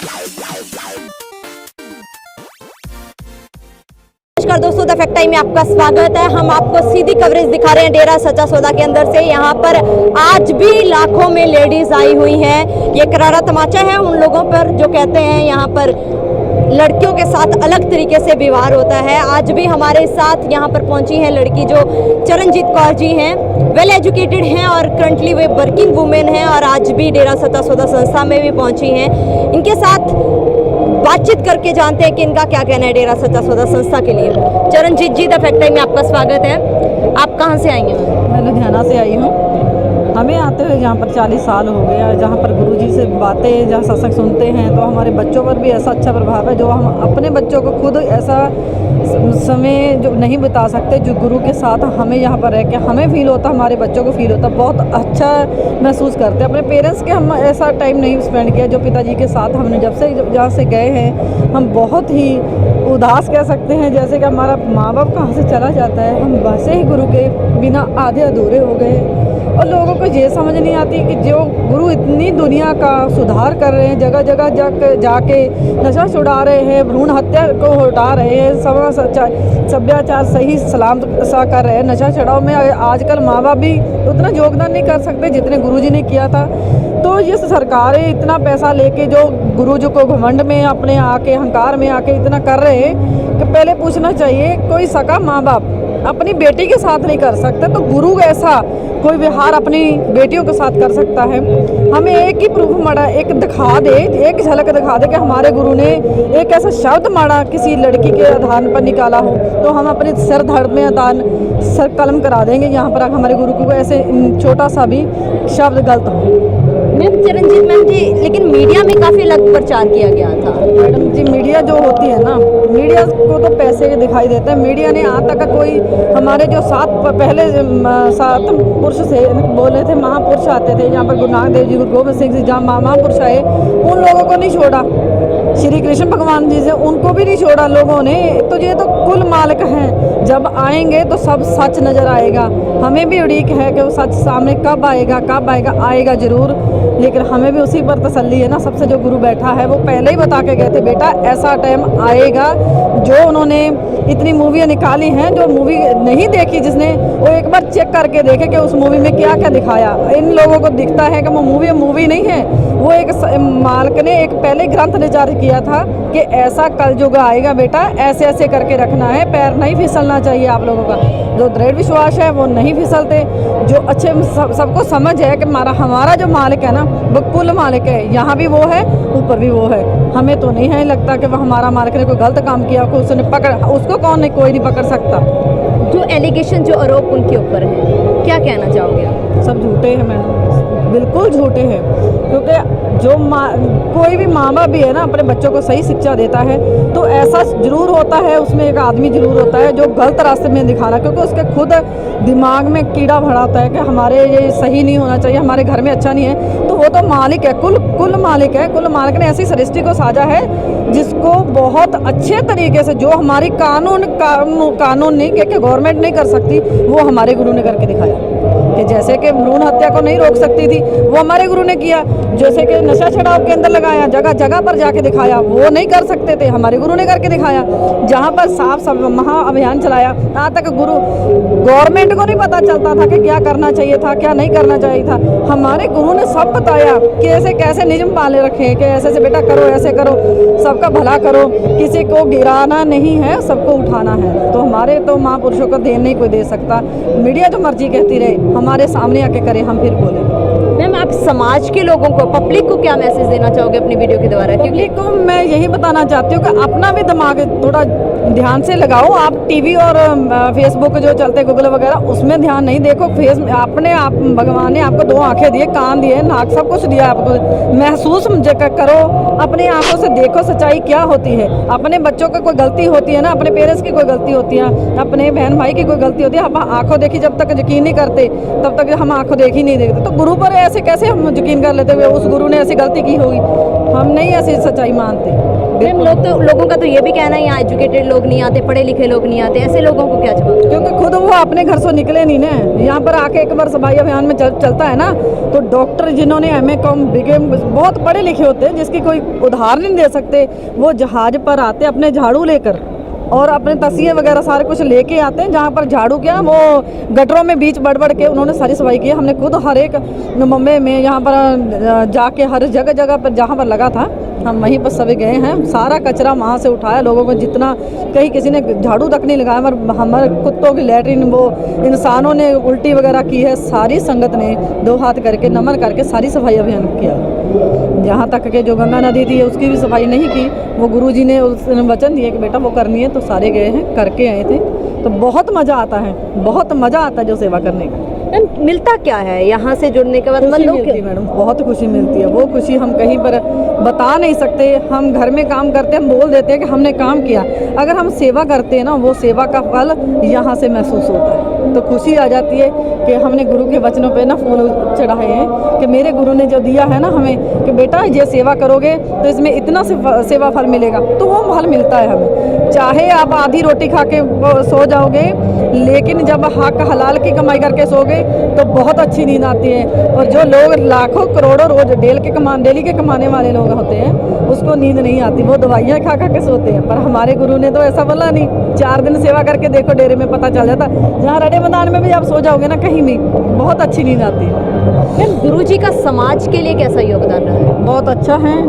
नमस्कार दोस्तों, the fact time में आपका स्वागत है। हम आपको सीधी कवरेज दिखा रहे हैं डेरा सच्चा सौदा के अंदर से। यहाँ पर आज भी लाखों में लेडीज आई हुई हैं। ये करारा तमाचा है उन लोगों पर जो कहते हैं यहाँ पर लड़कियों के साथ अलग तरीके से व्यवहार होता है। आज भी हमारे साथ यहाँ पर पहुंची है लड़की जो चरणजीत कौर जी हैं। वेल एजुकेटेड हैं और करंटली वे वर्किंग वुमेन हैं और आज भी डेरा सच्चा सौदा संस्था में भी पहुंची हैं। इनके साथ बातचीत करके जानते हैं कि इनका क्या कहना है डेरा सच्चा सौदा संस्था के लिए। चरणजीत जी, द फैक्ट टाइम में आपका स्वागत है। आप कहाँ से आई हैं? मैं लुधियाना से आई हूँ। हमें आते हुए यहाँ पर 40 साल हो गया। जहाँ पर गुरुजी से बातें, जहाँ सत्संग सुनते हैं तो हमारे बच्चों पर भी ऐसा अच्छा प्रभाव है जो हम अपने बच्चों को खुद ऐसा समय जो नहीं बिता सकते, जो गुरु के साथ हमें यहाँ पर रह के हमें फील होता, हमारे बच्चों को फील होता, बहुत अच्छा महसूस करते हैं। अपने पेरेंट्स के हम ऐसा टाइम नहीं स्पेंड किया जो पिताजी के साथ हमने जब से जहाँ से गए हैं। हम बहुत ही उदास कह सकते हैं, जैसे कि हमारा माँ बाप कहाँ से चला जाता है। हम वैसे ही गुरु के बिना आधे अधूरे हो गए। और लोगों को ये समझ नहीं आती कि जो गुरु इतनी दुनिया का सुधार कर रहे हैं, जगह जगह जाके नशा छुड़ा रहे हैं, भ्रूण हत्या को हटा रहे हैं, सभ्याचार सही सलामत सा कर रहे हैं। नशा छुड़ाओ में आजकल माँ बाप भी उतना योगदान नहीं कर सकते जितने गुरुजी ने किया था। तो ये सरकारें इतना पैसा लेके जो गुरुजी को घमंड में अपने आके अहंकार में आके इतना कर रहे हैं कि पहले पूछना चाहिए, कोई सका माँ बाप अपनी बेटी के साथ नहीं कर सकते तो गुरु ऐसा कोई व्यवहार अपनी बेटियों के साथ कर सकता है। हमें एक ही प्रूफ माड़ा, एक दिखा दे, एक झलक दिखा दे कि हमारे गुरु ने एक ऐसा शब्द माड़ा किसी लड़की के आधार पर निकाला हो तो हम अपने सर धड़ में आदान सर कलम करा देंगे। यहाँ पर हमारे गुरु को ऐसे छोटा सा भी शब्द गलत हो। मैम चरणजीत मैम जी, लेकिन मीडिया में काफ़ी अलग प्रचार किया गया था। मैडम जी, मीडिया जो होती है ना, मीडिया को तो पैसे के दिखाई देते हैं। मीडिया ने आज तक कोई हमारे जो सात पुरुष से बोले थे, महापुरुष आते थे यहाँ पर, गुरु नानक देव जी, गुरु गोबिंद सिंह जी, जहाँ महापुरुष आए, उन लोगों को नहीं छोड़ा। श्री कृष्ण भगवान जी से उनको भी नहीं छोड़ा लोगों ने। तो ये तो कुल मालिक हैं, जब आएंगे तो सब सच नज़र आएगा। हमें भी उड़ीक है कि वो सच सामने कब आएगा, आएगा ज़रूर। लेकिन हमें भी उसी पर तसल्ली है ना। सबसे जो गुरु बैठा है वो पहले ही बता के गए थे, बेटा ऐसा टाइम आएगा। जो उन्होंने इतनी मूवियाँ निकाली हैं, जो मूवी नहीं देखी जिसने, वो एक बार चेक करके देखे कि उस मूवी में क्या क्या दिखाया। इन लोगों को दिखता है कि वो मूवी नहीं है, वो एक मालिक ने एक पहले ग्रंथ ने जारी किया था कि ऐसा कलयुग आएगा बेटा, ऐसे ऐसे करके रखना है, पैर नहीं फिसलना चाहिए आप लोगों का। जो दृढ़ विश्वास है वो नहीं फिसलते। जो अच्छे सबको समझ है कि हमारा जो मालिक है ना वो कुल मालिक है, यहाँ भी वो है, ऊपर भी वो है। हमें तो नहीं है लगता कि वह हमारा मालिक ने कोई गलत काम किया, उसने उसको कोई नहीं पकड़ सकता। जो एलिगेशन, जो आरोप उनके ऊपर है, क्या कहना चाहोगे आप? सब झूठे हैं मैडम, बिल्कुल झूठे हैं। क्योंकि जो कोई भी माँ बाप भी है ना, अपने बच्चों को सही शिक्षा देता है तो ऐसा जरूर होता है, उसमें एक आदमी जरूर होता है जो गलत रास्ते में दिखाना, क्योंकि उसके खुद दिमाग में कीड़ा भरा होता है कि हमारे ये सही नहीं होना चाहिए, हमारे घर में अच्छा नहीं है। तो वो तो मालिक है, कुल मालिक है। कुल मालिक ने ऐसी सृष्टि को साजा है जिसको बहुत अच्छे तरीके से, जो हमारी कानून नहीं कि गवर्नमेंट नहीं कर सकती, वो हमारे गुरु ने करके दिखाया। कि जैसे कि भ्रूण हत्या को नहीं रोक सकती थी, वो हमारे गुरु ने किया। जैसे कि नशा छुड़ाओ के अंदर लगाया, जगह जगह पर जाके दिखाया, वो नहीं कर सकते थे, हमारे गुरु ने करके दिखाया। जहाँ पर साफ महा अभियान चलाया, आज तक गवर्नमेंट को नहीं पता चलता था कि क्या करना चाहिए था, क्या नहीं करना चाहिए था। हमारे गुरु ने सब बताया कि ऐसे कैसे नियम पाले रखे, कि ऐसे बेटा करो, ऐसे करो, सबका भला करो, किसी को गिराना नहीं है, सबको उठाना है। तो हमारे तो महापुरुषों को देन नहीं कोई दे सकता। मीडिया जो मर्जी कहती रहे, हमारे सामने आके करे, हम फिर बोले। मैम, आप समाज के लोगों को, पब्लिक को क्या मैसेज देना चाहोगे अपनी वीडियो के द्वारा? पब्लिक को मैं यही बताना चाहती हूँ कि अपना भी दिमाग थोड़ा ध्यान से लगाओ। आप टीवी और फेसबुक जो चलते गूगल वगैरह, उसमें ध्यान नहीं देखो। अपने आप भगवान ने आपको 2 आंखें दिए, कान दिए, नाक, सब कुछ दिया आपको। महसूस करो, अपनी आंखों से देखो सच्चाई क्या होती है। अपने बच्चों की कोई गलती होती है ना, अपने पेरेंट्स की कोई गलती होती है, अपने बहन भाई की कोई गलती होती है, हम आंखों देखी जब तक यकीन नहीं करते तब तक हम आंखों देखी नहीं देखते। तो गुरु पर ऐसे कैसे हम यकीन कर लेते हुए उस गुरु ने ऐसी गलती की होगी? हम नहीं ऐसी सच्चाई मानते। मैम लोगों का तो ये भी कहना है यहाँ एजुकेटेड लोग नहीं आते, पढ़े लिखे लोग नहीं आते, ऐसे लोगों को क्या जवाब? क्योंकि खुद वो अपने घर से निकले नहीं ना। यहाँ पर आके एक बार सफाई अभियान में चलता है ना, तो डॉक्टर जिन्होंने MA.Com BA बहुत पढ़े लिखे होते हैं, जिसकी कोई उदाहरण नहीं दे सकते, वो जहाज पर आते अपने झाड़ू लेकर और अपने तसिए वगैरह सारे कुछ लेके आते हैं। जहाँ पर झाड़ू क्या वो गटरों में बीच बढ़ के उन्होंने सारी सफाई की। हमने खुद हर एक मुंबई में यहाँ पर जाके हर जगह पर जहाँ पर लगा था हम वहीं पर सभी गए हैं, सारा कचरा वहाँ से उठाया। लोगों को जितना कहीं किसी ने झाड़ू तक नहीं लगाया, मगर हमारे कुत्तों की लैट्रिन वो इंसानों ने उल्टी वगैरह की है, सारी संगत ने 2 हाथ करके नमन करके सारी सफाई अभियान किया। यहाँ तक कि जो गंगा नदी थी उसकी भी सफाई नहीं की, वो गुरुजी ने उस वचन दिए कि बेटा वो करनी है, तो सारे गए हैं करके आए थे। तो बहुत मज़ा आता है, बहुत मज़ा आता है जो सेवा करने का। मैम मिलता क्या है यहाँ से जुड़ने के बाद? खुशी मिलती है मैडम, बहुत खुशी मिलती है। वो खुशी हम कहीं पर बता नहीं सकते। हम घर में काम करते हैं, हम बोल देते हैं कि हमने काम किया। अगर हम सेवा करते हैं ना, वो सेवा का फल यहाँ से महसूस होता है, तो खुशी आ जाती है कि हमने गुरु के वचनों पे ना फूल चढ़ाए हैं कि मेरे गुरु ने जो दिया है ना हमें कि बेटा ये सेवा करोगे तो इसमें इतना सेवा फल मिलेगा, तो वो फल मिलता है हमें। चाहे आप आधी रोटी खा के सो जाओगे, लेकिन जब हक हलाल की कमाई करके सोगे तो बहुत अच्छी नींद आती है। और जो लोग लाखों करोड़ों रोज डेली के कमाने वाले लोग होते हैं, उसको नींद नहीं आती, वो दवाइयाँ खा के सोते हैं। पर हमारे गुरु ने तो ऐसा बोला नहीं। 4 दिन सेवा करके देखो, डेरे में पता चल जाता। जहाँ रडे मैदान में भी आप सो जाओगे ना कहीं भी, बहुत अच्छी नींद आती है। मैम गुरुजी का समाज के लिए कैसा योगदान रहा है? बहुत अच्छा है।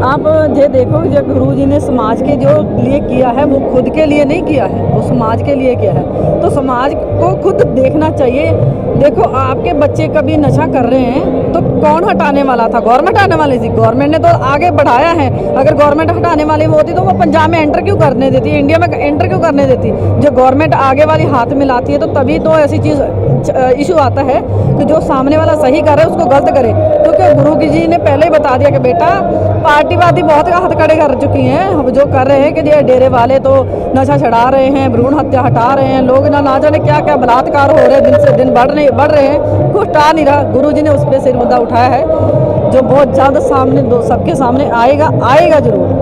आप ये देखो, जो गुरुजी ने समाज के जो लिए किया है वो खुद के लिए नहीं किया है, वो समाज के लिए किया है। तो समाज को खुद देखना चाहिए। देखो आपके बच्चे कभी नशा कर रहे हैं तो कौन हटाने वाला था? गवर्नमेंट हटाने वाली थी। गवर्नमेंट ने तो आगे बढ़ाया है। अगर गवर्नमेंट हटाने वाली होती तो वो पंजाब में एंटर क्यों करने देती, इंडिया में एंटर क्यों करने देती? जो गवर्नमेंट आगे वाली हाथ में लाती है तो तभी तो ऐसी चीज़ इशू आता है कि जो सामने वाला सही करे उसको गलत करे। क्योंकि गुरु जी ने पहले ही बता दिया कि बेटा पार्टीवादी बहुत हाथ खड़े कर चुकी हैं, जो कर रहे हैं कि ये डेरे वाले तो नशा छड़ा रहे हैं, भ्रूण हत्या हटा रहे हैं, लोग ना जाने क्या क्या बलात्कार हो रहे हैं, दिन से दिन बढ़ रहे हैं, कुछ हटा नहीं रहा। गुरु जी ने उस पर सिर मुद्दा उठाया है, जो बहुत ज़्यादा सामने सबके सामने आएगा जरूर।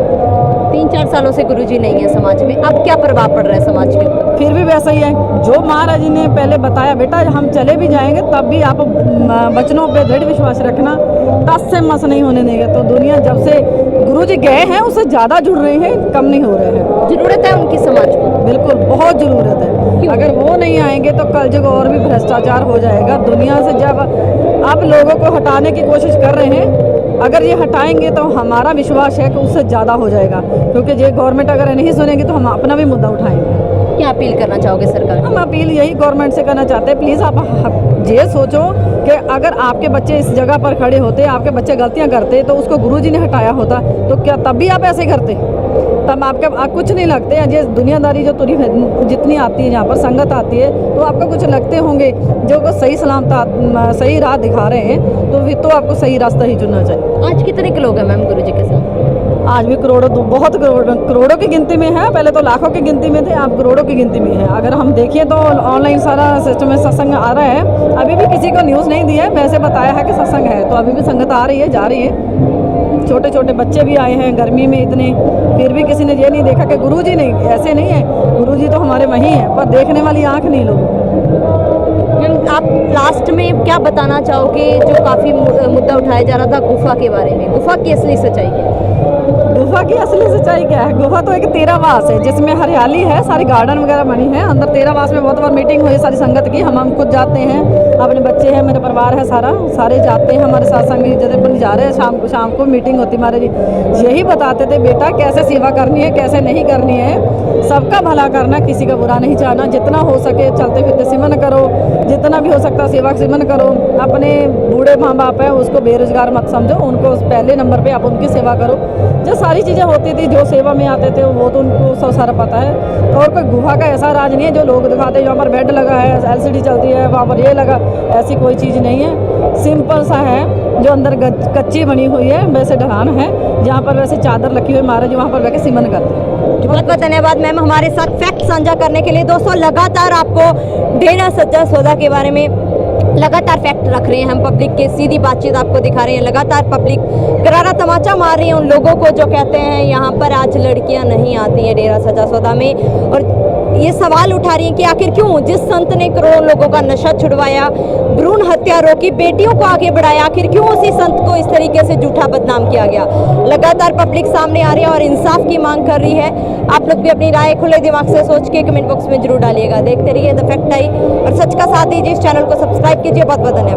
3-4 सालों से गुरुजी नहीं है समाज में, अब क्या प्रभाव पड़ रहा है समाज के ऊपर? फिर भी वैसा ही है जो महाराज जी ने पहले बताया, बेटा हम चले भी जाएंगे तब भी आप वचनों पे दृढ़ विश्वास रखना, टस से मस नहीं होने देंगे। तो दुनिया जब से गुरुजी गए हैं उससे ज़्यादा जुड़ रहे हैं, कम नहीं हो रहे हैं। जरूरत है उनकी समाज को, बिल्कुल बहुत ज़रूरत है। अगर वो नहीं आएंगे तो कल जगह और भी भ्रष्टाचार हो जाएगा दुनिया से। जब आप लोगों को हटाने की कोशिश कर रहे हैं, अगर ये हटाएंगे तो हमारा विश्वास है कि उससे ज़्यादा हो जाएगा। क्योंकि ये गवर्नमेंट अगर नहीं सुनेगी तो हम अपना भी मुद्दा उठाएंगे। क्या अपील करना चाहोगे सरकार? हम अपील यही गवर्नमेंट से करना चाहते हैं, प्लीज़ आप ये सोचो कि अगर आपके बच्चे इस जगह पर खड़े होते, आपके बच्चे गलतियां करते तो उसको गुरुजी ने हटाया होता, तो क्या तब भी आप ऐसे करते? तब आपका कुछ नहीं लगते। ये दुनियादारी जो तुरी जितनी आती है, यहाँ पर संगत आती है, तो आपको कुछ लगते होंगे जो को सही सलामत सही राह दिखा रहे हैं, तो फिर तो आपको सही रास्ता ही चुनना चाहिए। आज कितने के लोग हैं मैम गुरुजी के साथ? आज भी बहुत करोड़ों की गिनती में है। पहले तो लाखों की गिनती में थे, अब करोड़ों की गिनती में है। अगर हम देखें तो ऑनलाइन सारा सिस्टम में सत्संग आ रहा है। अभी भी किसी को न्यूज़ नहीं दी है, वैसे बताया है कि सत्संग है, तो अभी भी संगत आ रही है, जा रही है। छोटे छोटे बच्चे भी आए हैं गर्मी में इतने, फिर भी किसी ने ये नहीं देखा कि गुरुजी नहीं, ऐसे नहीं है। गुरुजी तो हमारे वहीं हैं, पर देखने वाली आँख नहीं लोग। मैम आप लास्ट में क्या बताना चाहोगे? जो काफ़ी मुद्दा उठाया जा रहा था गुफा के बारे में, गुफा की असली सच्चाई क्या है? गुफा की असली सच्चाई क्या है? गुफा तो एक तेरावास है जिसमें हरियाली है, सारी गार्डन वगैरह बनी है। अंदर तेरावास में बहुत बार मीटिंग हुई सारी संगत की। हम खुद जाते हैं, अपने बच्चे हैं, मेरा परिवार है, सारे जाते हैं। हमारे साथ संग जब जा रहे हैं शाम को मीटिंग होती, हमारे यही बताते थे बेटा कैसे सेवा करनी है, कैसे नहीं करनी है, सबका भला करना, किसी का बुरा नहीं चाहना। जितना हो सके चलते फिरते सिमन करो, जितना भी हो सकता सेवा सिमन करो। अपने बूढ़े माँ बाप है उसको बेरोजगार मत समझो, उनको पहले नंबर पे आप उनकी सेवा करो। जो सारी चीज़ें होती थी जो सेवा में आते थे वो तो उनको सब सारा पता है। और कोई गुफा का ऐसा राज नहीं है जो लोग दिखाते हैं यहाँ पर बेड लगा है, LCD चलती है, वहाँ पर ये लगा, ऐसी कोई चीज़ नहीं है। सिंपल सा है, जो अंदर कच्ची बनी हुई है, वैसे ढलान है, जहाँ पर वैसे चादर रखी हुई महाराज वहाँ पर बैठे सिमन करते हैं। बहुत बहुत धन्यवाद मैम हमारे साथ फैक्ट साझा करने के लिए। दोस्तों लगातार आपको डेरा सच्चा सौदा के बारे में लगातार फैक्ट रख रहे हैं, हम पब्लिक के सीधी बातचीत आपको दिखा रहे हैं। लगातार पब्लिक करारा तमाचा मार रही है उन लोगों को जो कहते हैं यहाँ पर आज लड़कियाँ नहीं आती हैं डेरा सच्चा सौदा में, और ये सवाल उठा रही हैं कि आखिर क्यों, जिस संत ने करोड़ों लोगों का नशा छुड़वाया, भ्रूण हत्या रोकी, बेटियों को आगे बढ़ाया, आखिर क्यों उसी संत को इस तरीके से झूठा बदनाम किया गया। लगातार पब्लिक सामने आ रही है और इंसाफ की मांग कर रही है। आप लोग भी अपनी राय खुले दिमाग से सोच के कमेंट बॉक्स में जरूर डालिएगा। देखते रहिए द फैक्ट आई और सच का साथ दीजिए। इस चैनल को सब्सक्राइब कीजिए। बहुत बहुत धन्यवाद।